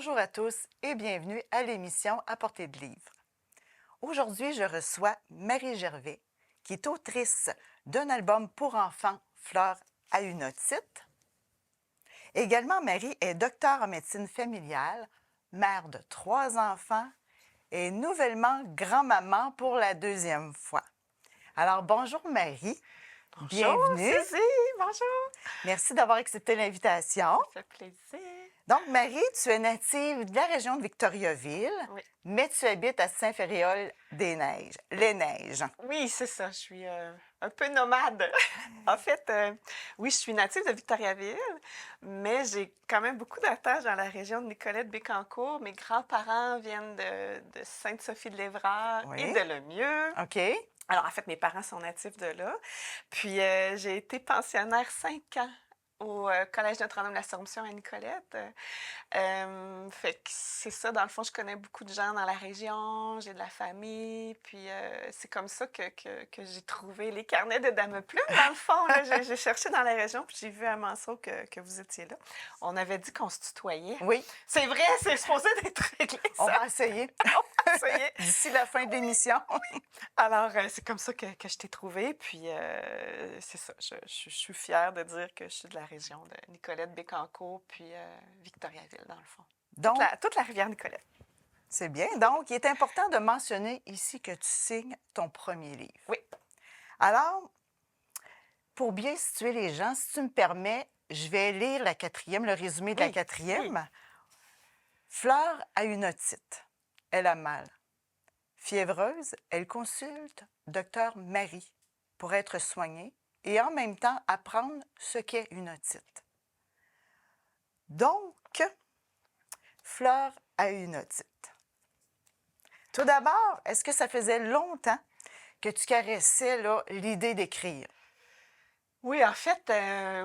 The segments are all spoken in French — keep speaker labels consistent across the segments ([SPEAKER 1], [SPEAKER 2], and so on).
[SPEAKER 1] Bonjour à tous et bienvenue à l'émission À portée de livre. Aujourd'hui, je reçois Marie Gervais, qui est autrice d'un album pour enfants, Fleurs à une otite. Également, Marie est docteure en médecine familiale, mère de 3 enfants et nouvellement grand-maman pour la 2e fois. Alors, bonjour Marie.
[SPEAKER 2] Bonjour,
[SPEAKER 1] Bienvenue.
[SPEAKER 2] Suzy, bonjour.
[SPEAKER 1] Merci d'avoir accepté l'invitation.
[SPEAKER 2] Ça fait plaisir.
[SPEAKER 1] Donc, Marie, tu es native de la région de Victoriaville,
[SPEAKER 2] Oui,
[SPEAKER 1] mais tu habites à Saint-Féréol-des-Neiges, les Neiges.
[SPEAKER 2] oui, c'est ça, je suis un peu nomade. En fait, oui, je suis native de Victoriaville, mais j'ai quand même beaucoup d'attaches dans la région de Nicolette-Bécancour. Mes grands-parents viennent de Sainte-Sophie-de-Lévrard et
[SPEAKER 1] Oui.
[SPEAKER 2] de Lemieux.
[SPEAKER 1] OK.
[SPEAKER 2] Alors, en fait, mes parents sont natifs de là. Puis, j'ai été pensionnaire 5 ans au Collège Notre-Dame-de-l'Assomption à Nicolette. Fait que c'est ça, dans le fond, je connais beaucoup de gens dans la région, j'ai de la famille, puis c'est comme ça que j'ai trouvé les carnets de Dame Plume, dans le fond. Là, j'ai cherché dans la région, puis j'ai vu à Manceau que vous étiez là. On avait dit qu'on se tutoyait.
[SPEAKER 1] Oui,
[SPEAKER 2] C'est vrai, c'est supposé d'être réglé,
[SPEAKER 1] on
[SPEAKER 2] ça.
[SPEAKER 1] va essayer
[SPEAKER 2] Ça y est.
[SPEAKER 1] d'ici la fin de l'émission.
[SPEAKER 2] Alors, c'est comme ça que je t'ai trouvé, puis c'est ça, je suis fière de dire que je suis de la région de Nicolette-Bécancour, puis Victoriaville, dans le fond.
[SPEAKER 1] Donc,
[SPEAKER 2] Toute la rivière Nicolette.
[SPEAKER 1] c'est bien. Donc, il est important de mentionner ici que tu signes ton premier livre.
[SPEAKER 2] Oui.
[SPEAKER 1] Alors, pour bien situer les gens, si tu me permets, je vais lire la 4e, le résumé de la
[SPEAKER 2] Oui,
[SPEAKER 1] 4e. Fleur a une otite. Elle a mal. Fiévreuse, elle consulte docteur Marie pour être soignée et en même temps apprendre ce qu'est une otite. Donc, Fleur a une otite. Tout d'abord, est-ce que ça faisait longtemps que tu caressais l'idée d'écrire?
[SPEAKER 2] Oui, en fait,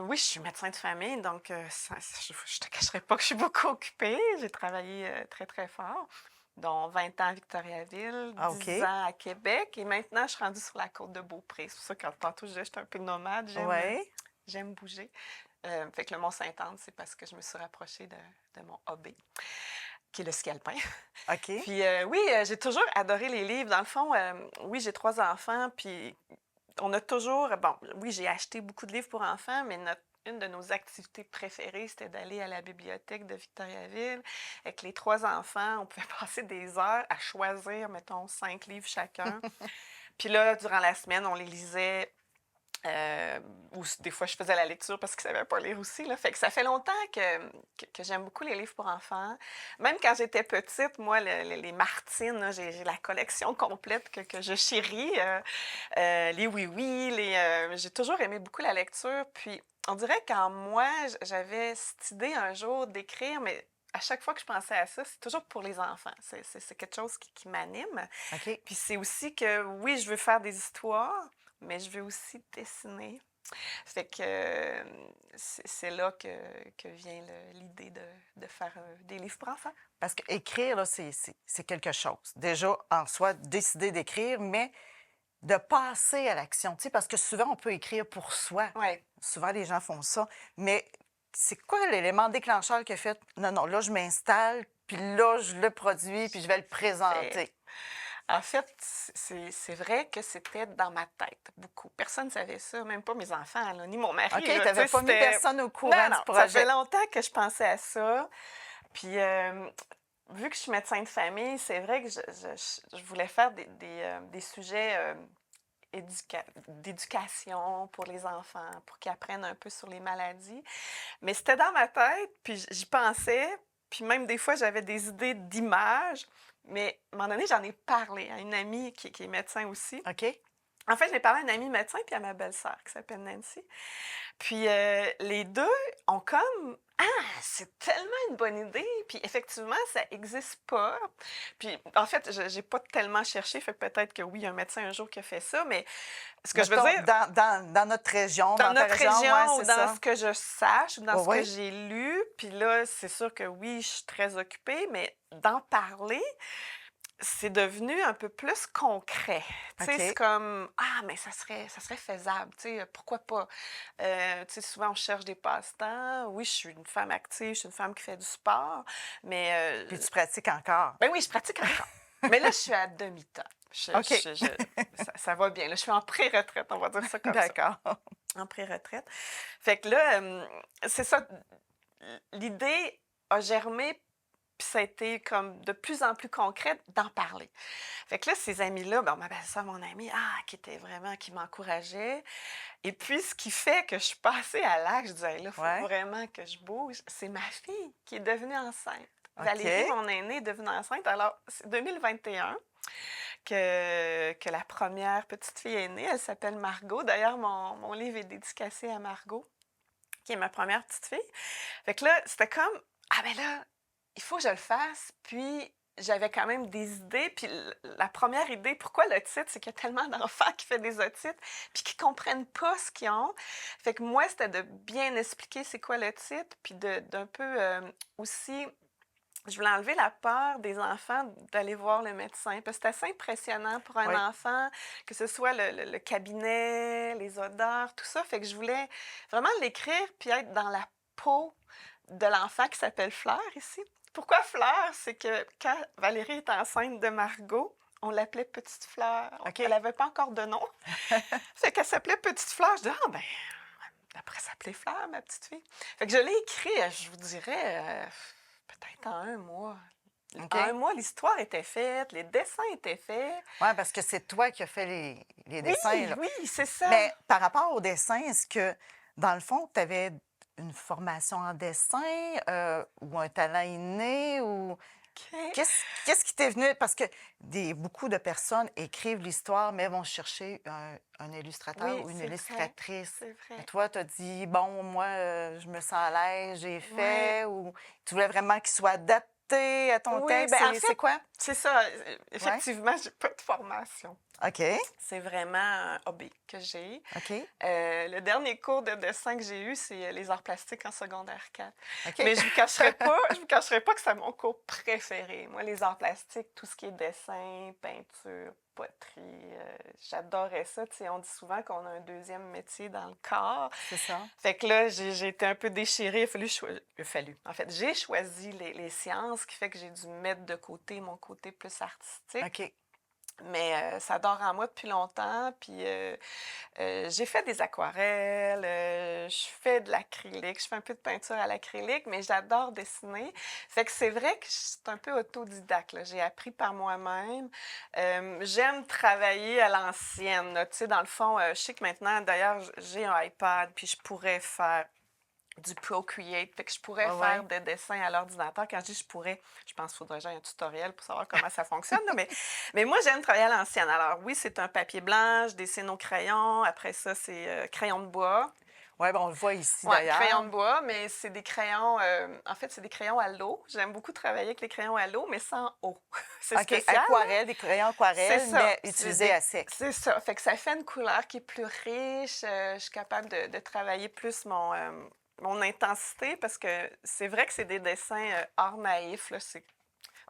[SPEAKER 2] oui, je suis médecin de famille, donc je te cacherai pas que je suis beaucoup occupée. J'ai travaillé très, très fort, dont 20 ans à Victoriaville,
[SPEAKER 1] Ah,
[SPEAKER 2] 10
[SPEAKER 1] OK.
[SPEAKER 2] ans à Québec, et maintenant, je suis rendue sur la côte de Beaupré. C'est pour ça que tantôt, je disais que j'étais un peu nomade,
[SPEAKER 1] Oui.
[SPEAKER 2] j'aime bouger. Fait que le Mont-Sainte-Anne, c'est parce que je me suis rapprochée de mon hobby, qui est le ski alpin.
[SPEAKER 1] OK.
[SPEAKER 2] Puis oui, j'ai toujours adoré les livres. Dans le fond, oui, j'ai 3 enfants, puis on a toujours, bon, oui, j'ai acheté beaucoup de livres pour enfants, mais une de nos activités préférées, c'était d'aller à la bibliothèque de Victoriaville. Avec les 3 enfants, on pouvait passer des heures à choisir, mettons, 5 livres chacun. Puis là, durant la semaine, on les lisait. Ou des fois, je faisais la lecture parce qu'ils ne savaient pas lire aussi. Là. Fait que ça fait longtemps que j'aime beaucoup les livres pour enfants. Même quand j'étais petite, moi, les Martines, là, j'ai la collection complète que je chéris. Les oui-oui, j'ai toujours aimé beaucoup la lecture. Puis, on dirait qu'en moi, j'avais cette idée un jour d'écrire, mais à chaque fois que je pensais à ça, c'est toujours pour les enfants. C'est quelque chose qui m'anime.
[SPEAKER 1] OK.
[SPEAKER 2] Puis c'est aussi que, oui, je veux faire des histoires, mais je veux aussi dessiner. Fait que c'est là que vient l'idée de faire des livres pour enfants.
[SPEAKER 1] Parce qu'écrire, là, c'est quelque chose. Déjà, en soi, décider d'écrire, mais de passer à l'action. Tu sais, parce que souvent, on peut écrire pour soi.
[SPEAKER 2] Oui.
[SPEAKER 1] Souvent, les gens font ça. Mais c'est quoi l'élément déclencheur qui a fait non, non, là, je m'installe, puis là, je le produis, puis je vais le présenter?
[SPEAKER 2] En fait, c'est vrai que c'était dans ma tête, beaucoup. Personne ne savait ça, même pas mes enfants, là, ni mon mari.
[SPEAKER 1] OK, tu
[SPEAKER 2] là,
[SPEAKER 1] n'avais
[SPEAKER 2] tu sais,
[SPEAKER 1] pas mis
[SPEAKER 2] c'était-
[SPEAKER 1] personne au
[SPEAKER 2] Non,
[SPEAKER 1] courant
[SPEAKER 2] non,
[SPEAKER 1] du
[SPEAKER 2] ça fait
[SPEAKER 1] projet.
[SPEAKER 2] longtemps que je pensais à ça. Puis, vu que je suis médecin de famille, c'est vrai que je voulais faire des sujets d'éducation pour les enfants, pour qu'ils apprennent un peu sur les maladies. Mais c'était dans ma tête, puis j'y pensais, puis même des fois, j'avais des idées d'images, mais à un moment donné, j'en ai parlé à une amie qui est médecin aussi.
[SPEAKER 1] OK?
[SPEAKER 2] En fait, j'ai parlé à une amie médecin puis à ma belle-sœur qui s'appelle Nancy. Puis les deux ont comme ah, c'est tellement une bonne idée. Puis effectivement, ça n'existe pas. Puis en fait, je n'ai pas tellement cherché. Fait que peut-être que oui, il y a un médecin un jour qui a fait ça. Mais ce que je veux
[SPEAKER 1] Mettons,
[SPEAKER 2] dire,
[SPEAKER 1] dans notre région,
[SPEAKER 2] dans
[SPEAKER 1] dans ta
[SPEAKER 2] notre
[SPEAKER 1] région,
[SPEAKER 2] région
[SPEAKER 1] ouais,
[SPEAKER 2] ou
[SPEAKER 1] c'est
[SPEAKER 2] dans
[SPEAKER 1] ça.
[SPEAKER 2] ce que je sache ou dans
[SPEAKER 1] Oui,
[SPEAKER 2] ce que
[SPEAKER 1] oui.
[SPEAKER 2] j'ai lu, puis là, c'est sûr que oui, je suis très occupée, mais d'en parler, c'est devenu un peu plus concret. Tu sais, c'est
[SPEAKER 1] OK.
[SPEAKER 2] comme: «Ah, mais ça serait faisable, tu sais, pourquoi pas?» Tu sais, souvent, on cherche des passe-temps. Oui, je suis une femme active, je suis une femme qui fait du sport, mais
[SPEAKER 1] Puis tu pratiques encore.
[SPEAKER 2] ben oui, je pratique encore. Mais là, je suis à demi-temps.
[SPEAKER 1] OK.
[SPEAKER 2] Ça va bien, là. Je suis en pré-retraite, on va dire ça comme ça,
[SPEAKER 1] D'accord.
[SPEAKER 2] en pré-retraite. Fait que là, c'est ça, l'idée a germé, puis ça a été comme de plus en plus concret d'en parler. Fait que là, ces amis-là, ben, on m'appelle ça mon amie, qui m'encourageait. Et puis, ce qui fait que je suis passée à l'acte, je disais: «Hey, là, il faut
[SPEAKER 1] Ouais.
[SPEAKER 2] vraiment que je bouge», c'est ma fille qui est devenue enceinte. Valérie,
[SPEAKER 1] OK.
[SPEAKER 2] mon aînée, est devenue enceinte. Alors, c'est 2021 que la première petite fille est née. Elle s'appelle Margot. D'ailleurs, mon livre est dédicacé à Margot, qui est ma première petite fille. Fait que là, c'était comme: «Ah ben là, il faut que je le fasse». Puis j'avais quand même des idées. Puis la première idée, pourquoi le titre, c'est qu'il y a tellement d'enfants qui font des otites puis qui comprennent pas ce qu'ils ont. Fait que moi, c'était de bien expliquer c'est quoi le titre, puis d'un peu aussi, je voulais enlever la peur des enfants d'aller voir le médecin. Parce que c'est assez impressionnant pour
[SPEAKER 1] Oui.
[SPEAKER 2] un enfant, que ce soit le cabinet, les odeurs, tout ça. Fait que je voulais vraiment l'écrire puis être dans la peau de l'enfant qui s'appelle Fleur ici. Pourquoi Fleur? C'est que quand Valérie est enceinte de Margot, on l'appelait Petite Fleur.
[SPEAKER 1] OK.
[SPEAKER 2] Elle n'avait pas encore de nom. Fait qu'elle s'appelait Petite Fleur. Je dis: «Ah ben, après s'appeler Fleur, ma petite fille». Fait que je l'ai écrit, je vous dirais, peut-être en un mois. En un
[SPEAKER 1] OK.
[SPEAKER 2] mois, l'histoire était faite, les dessins étaient faits.
[SPEAKER 1] Ouais, parce que c'est toi qui as fait les
[SPEAKER 2] Oui,
[SPEAKER 1] dessins, là.
[SPEAKER 2] oui, c'est ça.
[SPEAKER 1] Mais par rapport au dessin, est-ce que, dans le fond, tu avais une formation en dessin, ou un talent inné ou
[SPEAKER 2] OK.
[SPEAKER 1] qu'est-ce qui t'est venu? Parce que beaucoup de personnes écrivent l'histoire, mais vont chercher un illustrateur
[SPEAKER 2] Oui,
[SPEAKER 1] ou une
[SPEAKER 2] c'est vrai,
[SPEAKER 1] illustratrice.
[SPEAKER 2] c'est
[SPEAKER 1] Mais
[SPEAKER 2] vrai.
[SPEAKER 1] toi, tu as dit, bon, moi, je me sens à l'aise, j'ai
[SPEAKER 2] Ouais.
[SPEAKER 1] fait, ou tu voulais vraiment qu'il soit adapté à ton
[SPEAKER 2] Oui,
[SPEAKER 1] texte.
[SPEAKER 2] ben en
[SPEAKER 1] C'est
[SPEAKER 2] fait,
[SPEAKER 1] quoi?
[SPEAKER 2] c'est ça.
[SPEAKER 1] Ouais.
[SPEAKER 2] Effectivement, j'ai pas de formation.
[SPEAKER 1] OK.
[SPEAKER 2] C'est vraiment un hobby que j'ai.
[SPEAKER 1] OK.
[SPEAKER 2] Le dernier cours de dessin que j'ai eu, c'est les arts plastiques en secondaire 4.
[SPEAKER 1] OK.
[SPEAKER 2] Mais je vous cacherai pas que c'est mon cours préféré. Moi, les arts plastiques, tout ce qui est dessin, peinture, poterie, j'adorais ça. Tu sais, on dit souvent qu'on a un deuxième métier dans le corps.
[SPEAKER 1] C'est ça.
[SPEAKER 2] Fait que là, j'ai été un peu déchirée. En fait, j'ai choisi les sciences, ce qui fait que j'ai dû mettre de côté mon côté plus artistique.
[SPEAKER 1] OK.
[SPEAKER 2] Mais ça dort en moi depuis longtemps. Puis j'ai fait des aquarelles, je fais de l'acrylique, je fais un peu de peinture à l'acrylique, mais j'adore dessiner. Fait que c'est vrai que c'est un peu autodidacte, là. J'ai appris par moi-même. J'aime travailler à l'ancienne, là. Tu sais, dans le fond, je sais que maintenant, d'ailleurs, j'ai un iPad, puis je pourrais faire du Procreate, fait que je pourrais
[SPEAKER 1] Ouais,
[SPEAKER 2] faire
[SPEAKER 1] ouais.
[SPEAKER 2] des dessins à l'ordinateur. Quand je dis je pourrais, je pense qu'il faudrait que j'aille un tutoriel pour savoir comment ça fonctionne, là, mais moi, j'aime travailler à l'ancienne. Alors oui, c'est un papier blanc, je dessine au crayon. Après ça, c'est crayon de bois.
[SPEAKER 1] Ouais, ben, on le voit ici
[SPEAKER 2] Ouais, crayon
[SPEAKER 1] d'ailleurs.
[SPEAKER 2] de bois, mais c'est des crayons, en fait, c'est des crayons à l'eau. J'aime beaucoup travailler avec les crayons à l'eau, mais sans eau. C'est
[SPEAKER 1] OK.
[SPEAKER 2] spécial, hein?
[SPEAKER 1] Aquarelle, des crayons
[SPEAKER 2] C'est
[SPEAKER 1] aquarelle,
[SPEAKER 2] ça.
[SPEAKER 1] mais utilisés à sec.
[SPEAKER 2] C'est ça. Fait que ça fait une couleur qui est plus riche. Je suis capable de travailler plus mon intensité parce que c'est vrai que c'est des dessins hors naïfs, là.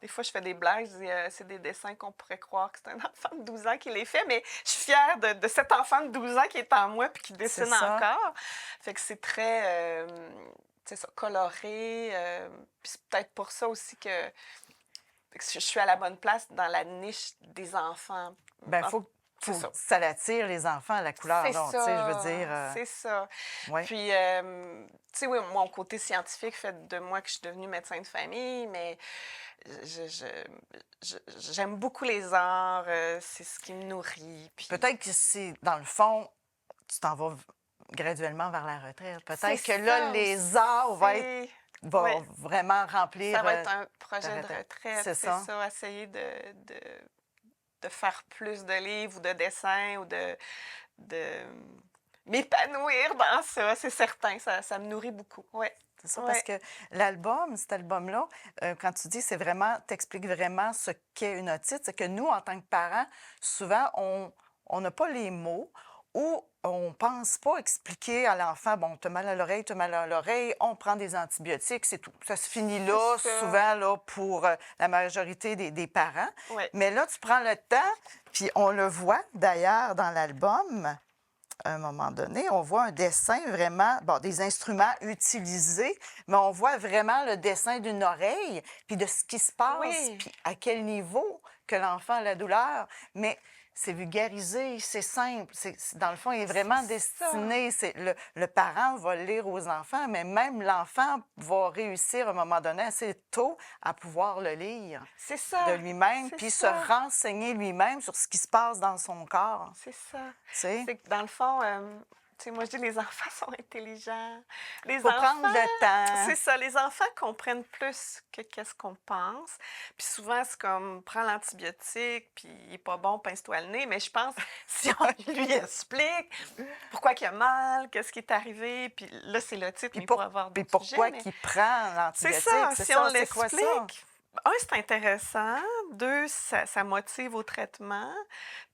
[SPEAKER 2] Des fois, je fais des blagues, je dis c'est des dessins qu'on pourrait croire que c'est un enfant de 12 ans qui les fait, mais je suis fière de cet enfant de 12 ans qui est en moi puis qui
[SPEAKER 1] C'est
[SPEAKER 2] dessine
[SPEAKER 1] ça.
[SPEAKER 2] encore. Fait que c'est très, c'est ça, coloré. Puis c'est peut-être pour ça aussi que je suis à la bonne place dans la niche des enfants.
[SPEAKER 1] Ben,
[SPEAKER 2] En- C'est
[SPEAKER 1] faut
[SPEAKER 2] ça.
[SPEAKER 1] que ça l'attire les enfants, la couleur,
[SPEAKER 2] C'est
[SPEAKER 1] là, tu sais, je veux dire,
[SPEAKER 2] ça, c'est ça.
[SPEAKER 1] ouais.
[SPEAKER 2] Puis, tu sais, oui, mon côté scientifique fait de moi que je suis devenue médecin de famille, mais je- je- j'aime beaucoup les arts, c'est ce qui me nourrit. Puis,
[SPEAKER 1] Peut-être que c'est, dans le fond, tu t'en vas graduellement vers la retraite.
[SPEAKER 2] c'est
[SPEAKER 1] Peut-être que là,
[SPEAKER 2] ça
[SPEAKER 1] les arts
[SPEAKER 2] aussi. Oui,
[SPEAKER 1] vont vraiment remplir
[SPEAKER 2] ça va être un
[SPEAKER 1] ta
[SPEAKER 2] projet de
[SPEAKER 1] retraite.
[SPEAKER 2] retraite,
[SPEAKER 1] C'est
[SPEAKER 2] c'est
[SPEAKER 1] ça.
[SPEAKER 2] ça, essayer de faire plus de livres ou de dessins ou de m'épanouir dans ça, c'est certain, ça me nourrit beaucoup. Oui,
[SPEAKER 1] C'est ça,
[SPEAKER 2] oui,
[SPEAKER 1] parce que cet album-là, quand tu dis, c'est vraiment, t'expliques vraiment ce qu'est une otite, c'est que nous, en tant que parents, souvent, on n'a pas les mots où on ne pense pas expliquer à l'enfant, bon, tu as mal à l'oreille, tu as mal à l'oreille, on prend des antibiotiques, c'est tout. Ça se finit là,
[SPEAKER 2] C'est ça.
[SPEAKER 1] souvent là, pour la majorité des parents.
[SPEAKER 2] Ouais.
[SPEAKER 1] Mais là, tu prends le temps, puis on le voit d'ailleurs dans l'album. À un moment donné, on voit un dessin vraiment, bon, des instruments utilisés, mais on voit vraiment le dessin d'une oreille, puis de ce qui se passe,
[SPEAKER 2] Oui.
[SPEAKER 1] puis à quel niveau que l'enfant a la douleur. Mais c'est vulgarisé, c'est simple. Dans le fond, il est vraiment
[SPEAKER 2] C'est ça.
[SPEAKER 1] destiné. Le parent va le lire aux enfants, mais même l'enfant va réussir à un moment donné assez tôt à pouvoir le lire
[SPEAKER 2] C'est ça.
[SPEAKER 1] de lui-même,
[SPEAKER 2] C'est
[SPEAKER 1] puis se
[SPEAKER 2] ça.
[SPEAKER 1] renseigner lui-même sur ce qui se passe dans son corps.
[SPEAKER 2] C'est ça.
[SPEAKER 1] Tu sais?
[SPEAKER 2] C'est que dans le fond, tu sais, moi je dis les enfants sont intelligents. Les
[SPEAKER 1] Faut prendre
[SPEAKER 2] enfants,
[SPEAKER 1] le temps.
[SPEAKER 2] c'est ça, les enfants comprennent plus que qu'est-ce qu'on pense. Puis souvent, c'est comme, prends l'antibiotique, puis il est pas bon, pince-toi le nez. Mais je pense, si on lui explique pourquoi il a mal, qu'est-ce qui est arrivé, puis là, c'est le titre,
[SPEAKER 1] Puis,
[SPEAKER 2] mais il pourrait avoir
[SPEAKER 1] puis
[SPEAKER 2] d'autres
[SPEAKER 1] pourquoi
[SPEAKER 2] sujets. Mais
[SPEAKER 1] qu'il prend
[SPEAKER 2] c'est
[SPEAKER 1] l'antibiotique?
[SPEAKER 2] ça,
[SPEAKER 1] C'est
[SPEAKER 2] si
[SPEAKER 1] ça,
[SPEAKER 2] on
[SPEAKER 1] c'est quoi ça?
[SPEAKER 2] l'explique. Un, c'est intéressant. Deux, ça motive au traitement.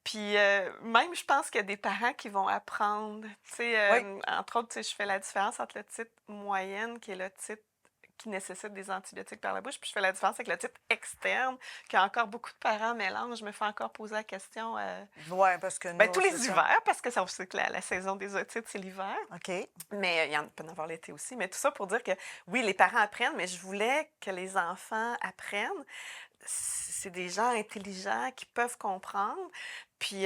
[SPEAKER 2] Puis même, je pense qu'il y a des parents qui vont apprendre. Tu sais,
[SPEAKER 1] Oui.
[SPEAKER 2] entre autres, tu sais, je fais la différence entre le titre moyenne, qui est le titre qui nécessite des antibiotiques par la bouche, puis je fais la différence avec le titre externe, que encore beaucoup de parents mélangent. Je me fais encore poser la question,
[SPEAKER 1] Oui, parce que
[SPEAKER 2] ben,
[SPEAKER 1] nous,
[SPEAKER 2] tous les
[SPEAKER 1] c'est ça.
[SPEAKER 2] hivers, parce que ça sait que la saison des otites, c'est l'hiver.
[SPEAKER 1] OK.
[SPEAKER 2] Mais il y en peut en avoir l'été aussi. Mais tout ça pour dire que oui, les parents apprennent, mais je voulais que les enfants apprennent. C'est des gens intelligents qui peuvent comprendre. Puis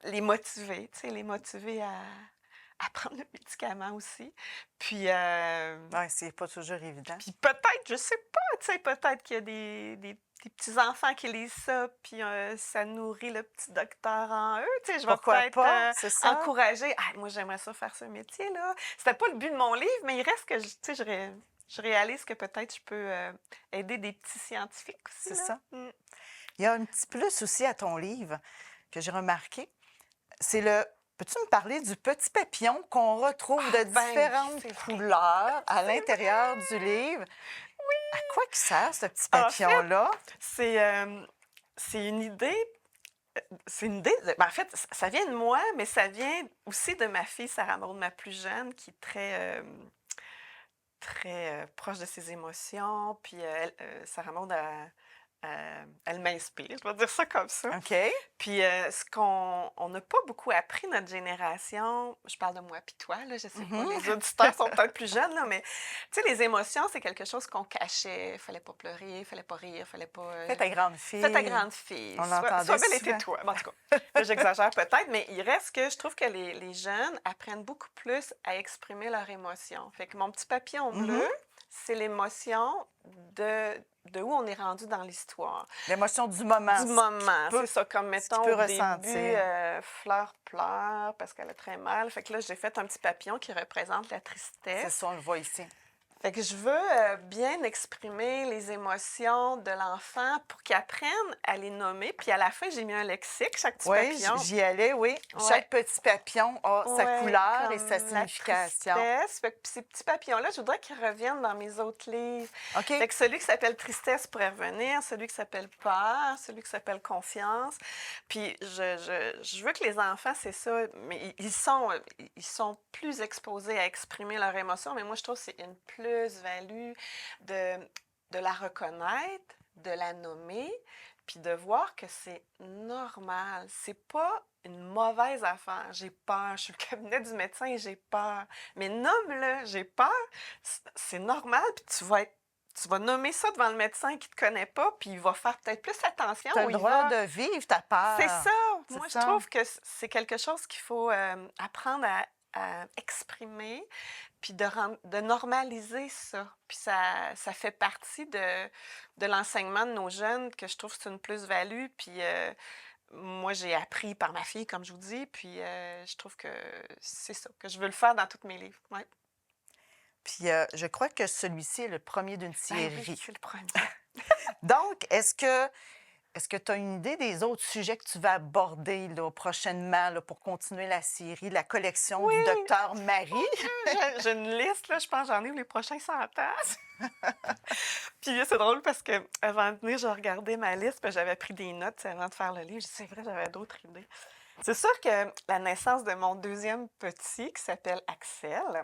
[SPEAKER 2] les motiver, tu sais, les motiver à prendre le médicament aussi. Puis,
[SPEAKER 1] Oui, c'est pas toujours évident.
[SPEAKER 2] puis peut-être, je sais pas, tu sais, peut-être qu'il y a des petits-enfants qui lisent ça, puis ça nourrit le petit docteur en eux. Tu sais, je vais
[SPEAKER 1] Pourquoi
[SPEAKER 2] peut-être
[SPEAKER 1] pas? C'est ça.
[SPEAKER 2] encourager. Ah, moi, j'aimerais ça faire ce métier-là. C'était pas le but de mon livre, mais il reste que, tu sais, je réalise que peut-être je peux aider des petits scientifiques aussi.
[SPEAKER 1] C'est
[SPEAKER 2] Là.
[SPEAKER 1] ça.
[SPEAKER 2] Mm.
[SPEAKER 1] Il y a un petit plus aussi à ton livre que j'ai remarqué. C'est le. Peux-tu me parler du petit papillon qu'on retrouve de
[SPEAKER 2] Ah, ben,
[SPEAKER 1] différentes
[SPEAKER 2] c'est vrai.
[SPEAKER 1] couleurs à l'intérieur du livre? À quoi qu'il sert, ce petit
[SPEAKER 2] En fait,
[SPEAKER 1] papillon-là?
[SPEAKER 2] C'est une idée. C'est une idée. Ben, en fait, ça vient de moi, mais ça vient aussi de ma fille, Sarah Maud, ma plus jeune, qui est très proche de ses émotions. Puis Sarah Maud, elle m'inspire, je vais dire ça comme ça.
[SPEAKER 1] OK.
[SPEAKER 2] Puis ce qu'on n'a pas beaucoup appris, notre génération, je parle de moi puis toi, là, je sais pas, les auditeurs sont peut-être plus jeunes, là, mais tu sais, les émotions, c'est quelque chose qu'on cachait. Fallait pas pleurer, fallait pas rire, fallait pas...
[SPEAKER 1] Fais ta grande fille.
[SPEAKER 2] Fais ta grande fille.
[SPEAKER 1] On
[SPEAKER 2] Sois
[SPEAKER 1] l'entendait
[SPEAKER 2] belle et
[SPEAKER 1] souvent.
[SPEAKER 2] tais-toi. Bon, en tout cas, là, j'exagère peut-être, mais il reste que je trouve que les jeunes apprennent beaucoup plus à exprimer leurs émotions. Fait que mon petit papillon bleu, c'est l'émotion de où on est rendu dans l'histoire.
[SPEAKER 1] L'émotion du moment.
[SPEAKER 2] Du moment,
[SPEAKER 1] peux-
[SPEAKER 2] c'est ça. Comme, mettons,
[SPEAKER 1] peux
[SPEAKER 2] au début,
[SPEAKER 1] ressentir.
[SPEAKER 2] Fleur pleure parce qu'elle a très mal. Fait que là, j'ai fait un petit papillon qui représente la
[SPEAKER 1] C'est
[SPEAKER 2] tristesse.
[SPEAKER 1] ça, on le voit ici.
[SPEAKER 2] Fait que je veux bien exprimer les émotions de l'enfant pour qu'il apprenne à les nommer. Puis à la fin, j'ai mis un lexique, chaque petit
[SPEAKER 1] Oui,
[SPEAKER 2] papillon.
[SPEAKER 1] j'y allais, oui.
[SPEAKER 2] Ouais.
[SPEAKER 1] Chaque petit papillon a sa
[SPEAKER 2] Ouais,
[SPEAKER 1] couleur et
[SPEAKER 2] comme
[SPEAKER 1] sa
[SPEAKER 2] la
[SPEAKER 1] signification.
[SPEAKER 2] tristesse. Fait que ces petits papillons-là, je voudrais qu'ils reviennent dans mes autres livres.
[SPEAKER 1] OK.
[SPEAKER 2] Fait que celui qui s'appelle Tristesse pourrait revenir, celui qui s'appelle Peur, celui qui s'appelle Confiance. Puis je veux que les enfants, c'est ça, mais ils sont plus exposés à exprimer leurs émotions, mais moi, je trouve que c'est une plus-value de la reconnaître, de la nommer, puis de voir que c'est normal. C'est pas une mauvaise affaire. J'ai peur. Je suis au cabinet du médecin et j'ai peur. Mais nomme-le, j'ai peur. C'est normal, puis tu vas nommer ça devant le médecin qui ne te connaît pas, puis il va faire peut-être plus attention.
[SPEAKER 1] Tu as
[SPEAKER 2] ou
[SPEAKER 1] le
[SPEAKER 2] il
[SPEAKER 1] droit
[SPEAKER 2] va...
[SPEAKER 1] de vivre ta peur.
[SPEAKER 2] C'est ça.
[SPEAKER 1] C'est
[SPEAKER 2] Moi,
[SPEAKER 1] ça.
[SPEAKER 2] je trouve que c'est quelque chose qu'il faut apprendre à exprimer, puis de normaliser ça. Puis ça fait partie de l'enseignement de nos jeunes, que je trouve que c'est une plus-value. Puis moi, j'ai appris par ma fille, comme je vous dis, puis je trouve que c'est ça, que je veux le faire dans tous mes livres. Ouais.
[SPEAKER 1] Puis je crois que celui-ci est le premier d'une
[SPEAKER 2] Ben
[SPEAKER 1] série.
[SPEAKER 2] oui, c'est le premier.
[SPEAKER 1] Donc, est-ce que tu as une idée des autres sujets que tu vas aborder là, prochainement là, pour continuer la série, la collection du docteur Marie?
[SPEAKER 2] J'ai une liste, là, je pense que j'en ai pour les prochains 100 ans. Puis c'est drôle parce que avant de venir, je regardais ma liste, puis j'avais pris des notes avant de faire le livre. Je dis, c'est vrai, j'avais d'autres idées. C'est sûr que la naissance de mon deuxième petit, qui s'appelle Axel,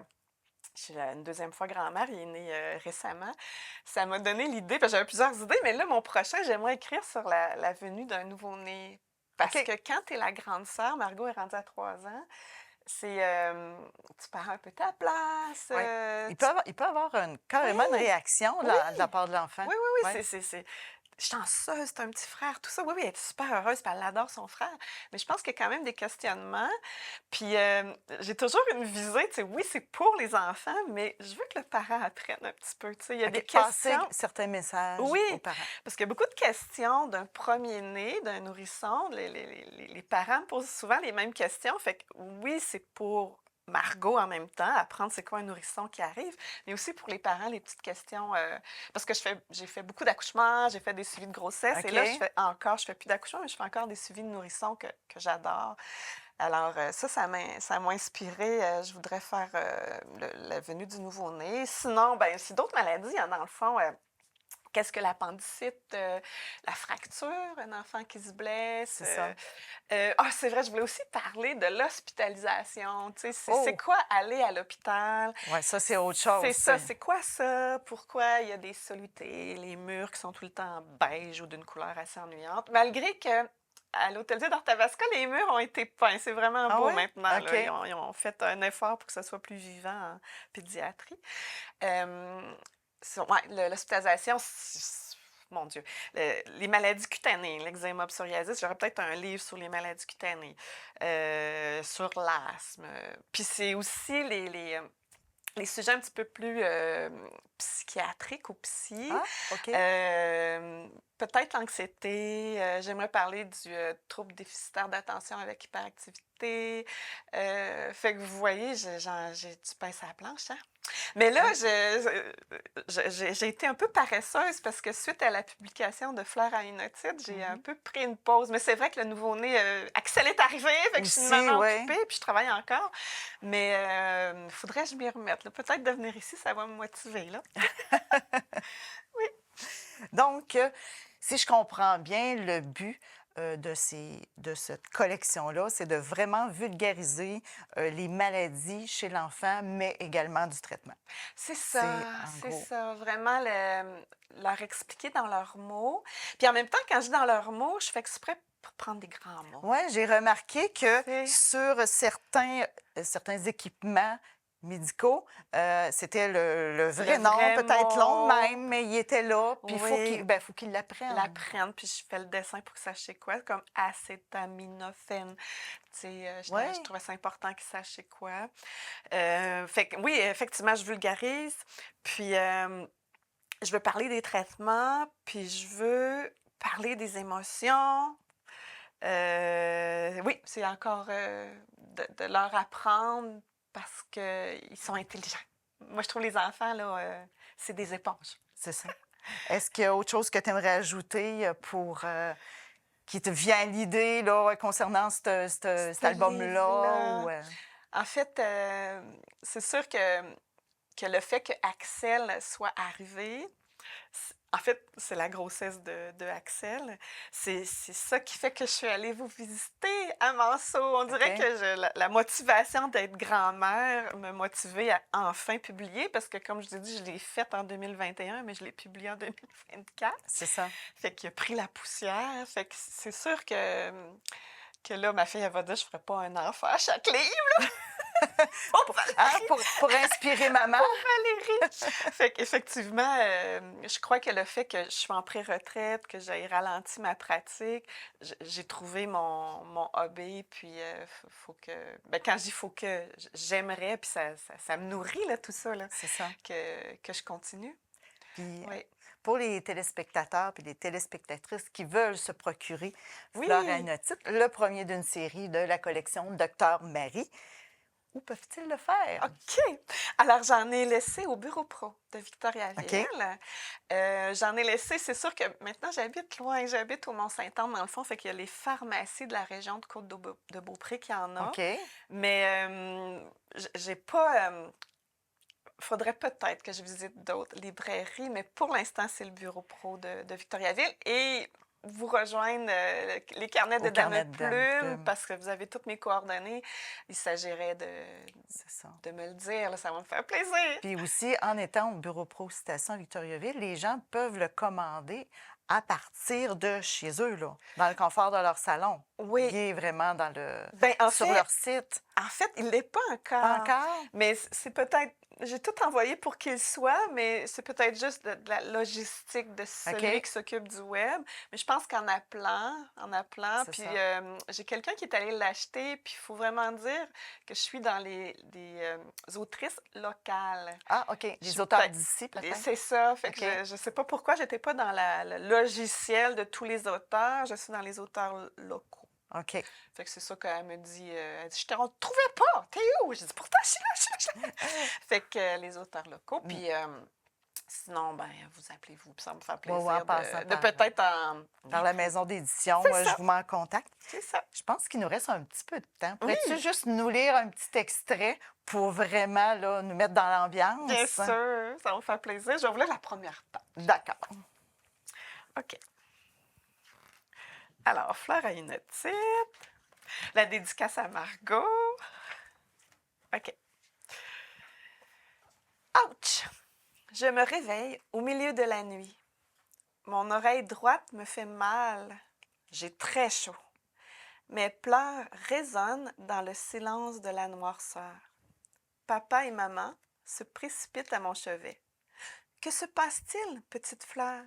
[SPEAKER 2] je suis une deuxième fois grand-mère, il est né récemment. Ça m'a donné l'idée, parce que j'avais plusieurs idées, mais là, mon prochain, j'aimerais écrire sur la venue d'un nouveau-né. Parce
[SPEAKER 1] OK.
[SPEAKER 2] que quand tu es la grande sœur, Margot est rendue à 3 ans, c'est tu perds un peu ta place.
[SPEAKER 1] Oui. Il peut avoir carrément une
[SPEAKER 2] Oui,
[SPEAKER 1] réaction
[SPEAKER 2] oui,
[SPEAKER 1] de la part de l'enfant.
[SPEAKER 2] oui, oui, oui,
[SPEAKER 1] Oui.
[SPEAKER 2] c'est chanceuse, c'est un petit frère, tout ça. Oui, oui, elle est super heureuse, puis elle adore son frère. Mais je pense qu'il y a quand même des questionnements. Puis j'ai toujours une visée, tu sais, oui, c'est pour les enfants, mais je veux que le parent apprenne un petit peu. Tu sais, il y a des
[SPEAKER 1] OK. Passer
[SPEAKER 2] questions.
[SPEAKER 1] certains messages
[SPEAKER 2] Oui,
[SPEAKER 1] aux parents.
[SPEAKER 2] parce qu'il y a beaucoup de questions d'un premier-né, d'un nourrisson. Les parents posent souvent les mêmes questions. Fait que oui, c'est pour Margot en même temps, apprendre c'est quoi un nourrisson qui arrive, mais aussi pour les parents, les petites questions. Parce que j'ai fait beaucoup d'accouchements, j'ai fait des suivis de grossesse, et là,
[SPEAKER 1] OK.
[SPEAKER 2] je fais plus d'accouchements, mais je fais encore des suivis de nourrissons que j'adore. Alors, ça m'a inspiré. Je voudrais faire la venue du nouveau-né. Sinon, ben, si d'autres maladies, il y en a dans le fond. Qu'est-ce que l'appendicite, la fracture, un enfant qui se blesse.
[SPEAKER 1] C'est ça.
[SPEAKER 2] C'est vrai, je voulais aussi parler de l'hospitalisation. Tu sais, c'est
[SPEAKER 1] Oh!
[SPEAKER 2] quoi aller à l'hôpital?
[SPEAKER 1] Ouais, ça, c'est autre
[SPEAKER 2] C'est
[SPEAKER 1] chose.
[SPEAKER 2] ça, c'est quoi ça? Pourquoi il y a des solutés, les murs qui sont tout le temps beige ou d'une couleur assez ennuyante? Malgré que à l'Hôtel Dieu d'Arthabasca, les murs ont été peints. C'est vraiment
[SPEAKER 1] Ah
[SPEAKER 2] beau
[SPEAKER 1] oui?
[SPEAKER 2] maintenant, là.
[SPEAKER 1] OK.
[SPEAKER 2] Ils ont fait un effort pour que ça soit plus vivant en pédiatrie. Hem, ouais, l'hospitalisation, mon Dieu, les maladies cutanées, l'eczéma, psoriasis, j'aurais peut-être un livre sur les maladies cutanées, sur l'asthme. Puis c'est aussi les sujets un petit peu plus psychiatriques ou psy.
[SPEAKER 1] Ah, OK.
[SPEAKER 2] Peut-être l'anxiété. J'aimerais parler du trouble déficitaire d'attention avec hyperactivité. Fait que vous voyez, j'ai du pain sur la planche, hein? Mais là,
[SPEAKER 1] Oui.
[SPEAKER 2] j'ai été un peu paresseuse parce que suite à la publication de Fleurs à une otite, j'ai un
[SPEAKER 1] Mhm.
[SPEAKER 2] peu pris une pause. Mais c'est vrai que le nouveau-né, Axel est arrivé, fait que je suis une
[SPEAKER 1] Aussi,
[SPEAKER 2] maman
[SPEAKER 1] oui.
[SPEAKER 2] occupée, puis je travaille encore. Mais faudrait que je m'y remette, là. Peut-être de venir ici, ça va me motiver, là. Oui.
[SPEAKER 1] Donc, si je comprends bien, le but de cette collection-là, c'est de vraiment vulgariser les maladies chez l'enfant, mais également du traitement. C'est en
[SPEAKER 2] C'est
[SPEAKER 1] gros.
[SPEAKER 2] ça. Vraiment leur expliquer dans leurs mots. Puis en même temps, quand je dis dans leurs mots, je fais exprès pour prendre des grands mots.
[SPEAKER 1] Oui, j'ai remarqué que
[SPEAKER 2] C'est
[SPEAKER 1] sur certains équipements médicaux, c'était le
[SPEAKER 2] le
[SPEAKER 1] vrai nom,
[SPEAKER 2] vrai
[SPEAKER 1] peut-être long de
[SPEAKER 2] mot.
[SPEAKER 1] même, mais il était là, puis il faut
[SPEAKER 2] Oui.
[SPEAKER 1] faut qu'il l'apprenne.
[SPEAKER 2] L'apprenne, puis je fais le dessin pour qu'ils sachent c'est quoi, comme acétaminophène. Tu sais, je
[SPEAKER 1] Oui,
[SPEAKER 2] trouvais ça important qu'ils sachent c'est quoi. Fait que oui, effectivement, je vulgarise. Puis je veux parler des traitements, puis je veux parler des émotions. Oui, c'est encore de leur apprendre parce qu'ils sont intelligents. Moi, je trouve les enfants, là, c'est des éponges.
[SPEAKER 1] c'est ça. Est-ce qu'il y a autre chose que tu aimerais ajouter qui te vient à l'idée là, concernant cet
[SPEAKER 2] Ce
[SPEAKER 1] album-là?
[SPEAKER 2] livre-là. En fait, c'est sûr que le fait que Axel soit arrivé, en fait, c'est la grossesse de Axel. C'est ça qui fait que je suis allée vous visiter à Manceau. On dirait
[SPEAKER 1] OK.
[SPEAKER 2] que la motivation d'être grand-mère me motivait à enfin publier parce que, comme je vous ai dit, je l'ai faite en 2021, mais je l'ai publiée en 2024.
[SPEAKER 1] C'est ça.
[SPEAKER 2] Fait qu'il a pris la poussière. Fait que c'est sûr que là, ma fille, elle va dire, je ferai pas un enfant à chaque livre. Oh,
[SPEAKER 1] Pour inspirer maman?
[SPEAKER 2] Valérie! Fait qu'effectivement, je crois que le fait que je suis en pré-retraite, que j'ai ralenti ma pratique, j'ai trouvé mon hobby, puis faut que... Ben, quand je dis faut que, j'aimerais, puis ça me nourrit, là, tout ça, là,
[SPEAKER 1] C'est ça.
[SPEAKER 2] que je continue.
[SPEAKER 1] Puis
[SPEAKER 2] Oui.
[SPEAKER 1] pour les téléspectateurs et les téléspectatrices qui veulent se procurer Fleur à
[SPEAKER 2] Oui!
[SPEAKER 1] une otite, le premier d'une série de la collection Docteur Marie, où peuvent-ils le faire?
[SPEAKER 2] OK. Alors, j'en ai laissé au bureau pro de Victoriaville.
[SPEAKER 1] OK.
[SPEAKER 2] J'en ai laissé, c'est sûr que maintenant, j'habite loin. J'habite au Mont-Saint-Anne, dans le fond, fait qu'il y a les pharmacies de la région de Côte-de-Beaupré qui en a.
[SPEAKER 1] OK.
[SPEAKER 2] Mais j'ai pas... faudrait peut-être que je visite d'autres librairies, mais pour l'instant, c'est le bureau pro de Victoriaville. Et vous rejoindre les carnets de
[SPEAKER 1] Au
[SPEAKER 2] Dame
[SPEAKER 1] carnet de Dame
[SPEAKER 2] Plume
[SPEAKER 1] Plume.
[SPEAKER 2] parce que vous avez toutes mes coordonnées. Il s'agirait
[SPEAKER 1] C'est ça.
[SPEAKER 2] de me le dire, là, ça va me faire plaisir.
[SPEAKER 1] Puis aussi, en étant au bureau Pro Citation à Victoriaville, les gens peuvent le commander à partir de chez eux, là, dans le confort de leur salon.
[SPEAKER 2] Oui.
[SPEAKER 1] Il est vraiment dans le
[SPEAKER 2] Ben,
[SPEAKER 1] sur leur site.
[SPEAKER 2] en fait, il l'est pas encore.
[SPEAKER 1] Pas encore?
[SPEAKER 2] Mais c'est peut-être. J'ai tout envoyé pour qu'il soit, mais c'est peut-être juste de la logistique de celui
[SPEAKER 1] OK.
[SPEAKER 2] qui s'occupe du web. Mais je pense qu'en appelant,
[SPEAKER 1] C'est
[SPEAKER 2] puis
[SPEAKER 1] ça.
[SPEAKER 2] j'ai quelqu'un qui est allé l'acheter, puis il faut vraiment dire que je suis dans des autrices locales.
[SPEAKER 1] Ah, OK.
[SPEAKER 2] Je
[SPEAKER 1] Les
[SPEAKER 2] suis
[SPEAKER 1] auteurs
[SPEAKER 2] peut-être-
[SPEAKER 1] d'ici,
[SPEAKER 2] Et
[SPEAKER 1] peut-être?
[SPEAKER 2] c'est ça. Fait
[SPEAKER 1] OK.
[SPEAKER 2] que je ne sais pas pourquoi j'étais pas dans le logiciel de tous les auteurs. Je suis dans les auteurs locaux.
[SPEAKER 1] OK.
[SPEAKER 2] Fait que c'est ça qu'elle me dit. Elle dit, on te trouvait pas. T'es où? J'ai dit, pourtant, je suis là. Fait que les auteurs locaux. Puis sinon, ben, vous appelez-vous. Puis ça me fait plaisir
[SPEAKER 1] en passant
[SPEAKER 2] de
[SPEAKER 1] par-
[SPEAKER 2] peut-être
[SPEAKER 1] Par la maison d'édition,
[SPEAKER 2] C'est ça.
[SPEAKER 1] je vous mets en contact.
[SPEAKER 2] C'est ça.
[SPEAKER 1] Je pense qu'il nous reste un petit peu de temps.
[SPEAKER 2] Oui.
[SPEAKER 1] Pourrais-tu juste nous lire un petit extrait pour vraiment là, nous mettre dans l'ambiance?
[SPEAKER 2] Bien sûr. Ça va me faire plaisir. Je vais vous lire la première page.
[SPEAKER 1] D'accord.
[SPEAKER 2] OK. Alors, Fleur a une otite. La dédicace à Margot. OK. Ouch! Je me réveille au milieu de la nuit. Mon oreille droite me fait mal. J'ai très chaud. Mes pleurs résonnent dans le silence de la noirceur. Papa et maman se précipitent à mon chevet. Que se passe-t-il, petite Fleur?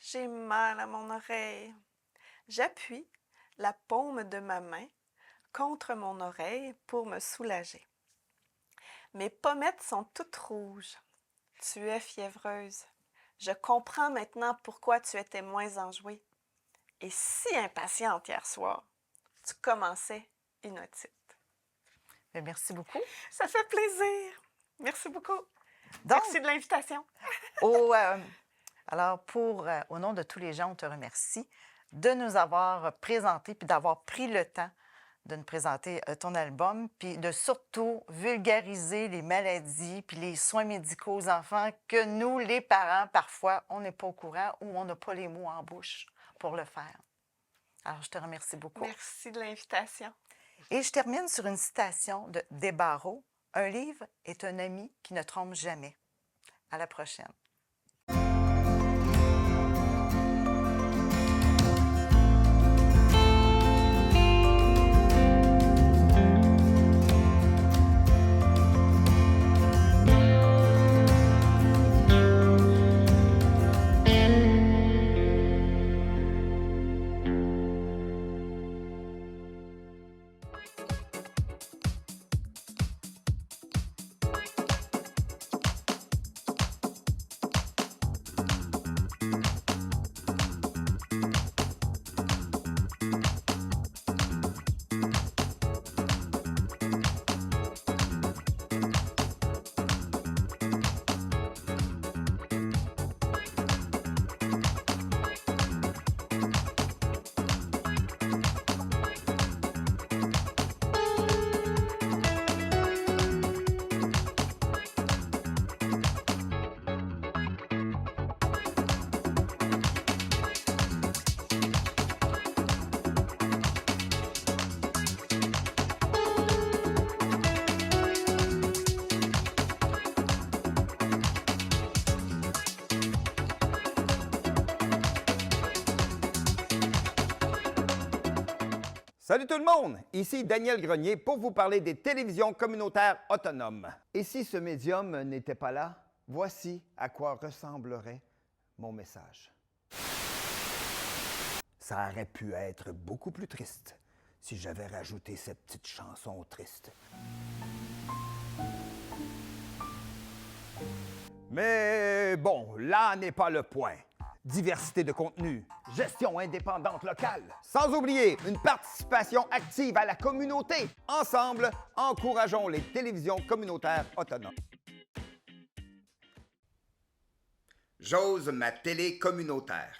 [SPEAKER 2] J'ai mal à mon oreille. J'appuie la paume de ma main contre mon oreille pour me soulager. Mes pommettes sont toutes rouges. Tu es fiévreuse. Je comprends maintenant pourquoi tu étais moins enjouée. Et si impatiente hier soir, tu commençais une otite.
[SPEAKER 1] Bien, merci beaucoup.
[SPEAKER 2] Ça fait plaisir. Merci beaucoup.
[SPEAKER 1] Donc,
[SPEAKER 2] Merci de l'invitation.
[SPEAKER 1] Alors, au nom de tous les gens, on te remercie de nous avoir présenté puis d'avoir pris le temps de nous présenter ton album, puis de surtout vulgariser les maladies puis les soins médicaux aux enfants que nous, les parents, parfois, on n'est pas au courant ou on n'a pas les mots en bouche pour le faire. Alors, je te remercie beaucoup.
[SPEAKER 2] Merci de l'invitation.
[SPEAKER 1] Et je termine sur une citation de Desbarreaux. Un livre est un ami qui ne trompe jamais. À la prochaine.
[SPEAKER 3] Salut tout le monde! Ici Daniel Grenier pour vous parler des télévisions communautaires autonomes. Et si ce médium n'était pas là, voici à quoi ressemblerait mon message. Ça aurait pu être beaucoup plus triste si j'avais rajouté cette petite chanson triste. Mais bon, là n'est pas le point. Diversité de contenu, gestion indépendante locale, sans oublier une participation active à la communauté. Ensemble, encourageons les télévisions communautaires autonomes. J'ose ma télé communautaire.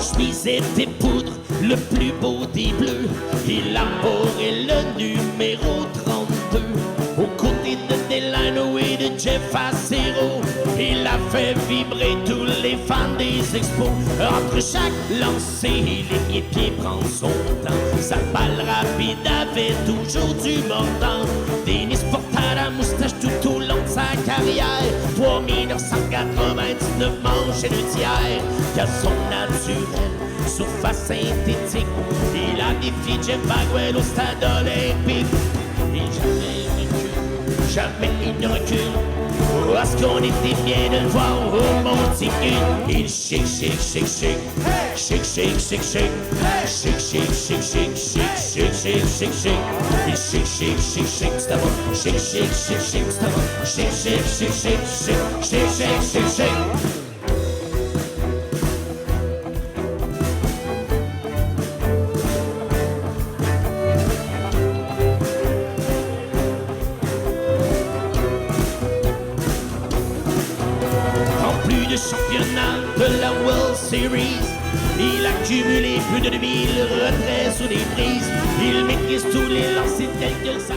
[SPEAKER 4] chemise était poudre, le plus beau des bleus. Il a est le numéro 32. Aux côtés de Delano et de Jeff Acero, il a fait vibrer tous les fans des expos. Entre chaque lancé, l'équipier prend son temps. Sa balle rapide avait toujours du mordant. Denis Portada, moustache tout au long de sa carrière. 3999 manches et le tiers. Qu'à son naturel, surface synthétique, il a défié Jeff Bagwell au stade olympique. Et jamais il ne recule. Oh, est-ce qu'on était bien de le voir au monticule? Il chic, chic, chic, chic. Chic, chic, chic, chic. Chic, chic, chic, chic, chic, chic, chic, chic, chic. Il chic, chic, chic, chic, c'est bon. Chic, chic, chic, chic, c'est bon. Chic, chic, chic, chic, chic, chic, chic, chic, chic. Championnat de la World Series, il a cumulé plus de 2000 retraits sous des prises. Il maîtrise tous les lancers tels que ça.